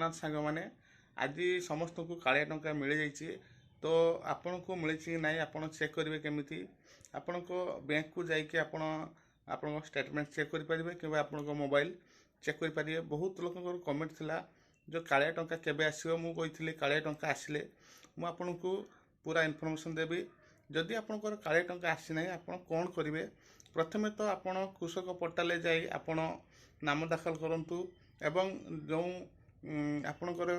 जगन्नाथ सांग मैंने आज समस्त को कालिया टंका मिल जाइए तो आपण को मिली ना आप चेक करेंगे केमी आपण को बैंक को जाकि आपण स्टेटमेंट चेक करेंगे कि आप मोबाइल चेक करेंगे। बहुत लोक कमेंट थिला जो कालिया टंका केबे आसीबो मु कही कालिया टंका आसिले मु आपन को पूरा इनफॉरमेशन देवी। जदि आपंकर कालिया टंका आसी ना आप कौन करेंगे प्रथमे तो आपण कृषक पोर्टाल जाई आपण नाम दाखल करंतु एवं जो आपणकर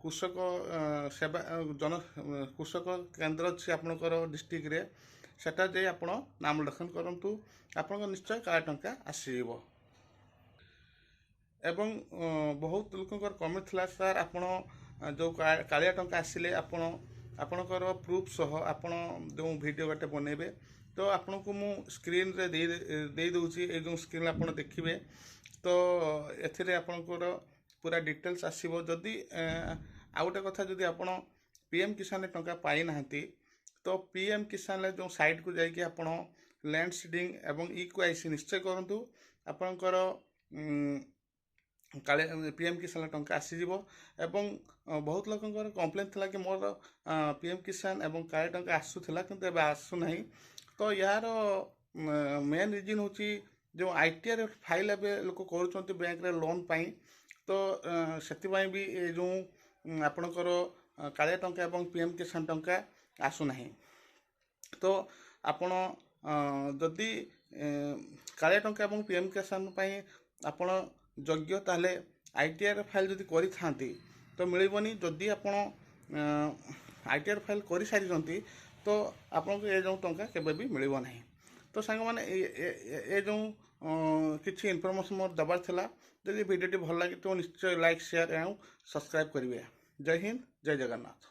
कृषक सेवा जन कृषक केन्द्र अच्छी आपणकर डिस्ट्रिक्ट रे सेटा जाई आपण नाम दाखल करंतु आपन निश्चय कालिया टंका आसीबो। एवं बहुत लोकंकर कमेंट थिला सर आपण जो कालिया टंका आसिले आपणकर प्रूफ सह आपण जो वीडियो गोटे बनेबे तो आपन को मु स्क्रीन रे दे दूची ए जो स्क्रीन आपण देखिबे तो एथिरे आपणकर पूरा डिटेल्स आसीबो। जदि आ गोटे कथा जदि आपण पीएम किसान टंका पाई नाहंती तो पीएम किसान जो साइट को जाकि आपण लैंड सीडिंग एवं इक्वाईसी निश्चय करंतु आपणकर काले पीएम किसान टंका आसीजिवो। एवं बहुत लोकंकर कंप्लेंट थिला कि मोर पीएम किसान एवं काले टंका आसुथिला किंतु एबे आसु नहीं। तो यार मेन रीजन होची जो आईटीआर फाइल एबे लोक करूछंती बैंक रे लोन पाई तो सेतिबाई भी ए जो आपणकर कालिया टंका एवं पीएम किसान टंका आसु नहीं। तो आपण जदि कालिया टंका एवं पीएम किसान पाई आपण योग्य ताले आईटीआर फाइल जदि करि थांती तो मिलबनी। जदि आपण आईटीआर फाइल करि सारिजंती तो आपन ए जो टंका केबे भी मिलिबो नहीं। तो सांग माने ए जो किछि इन्फॉर्मेशन मोर दबार थिला जदि वीडियो भल लगे तो निश्चय लाइक शेयर एवं सब्सक्राइब करिवे। जय हिंद जय जगन्नाथ।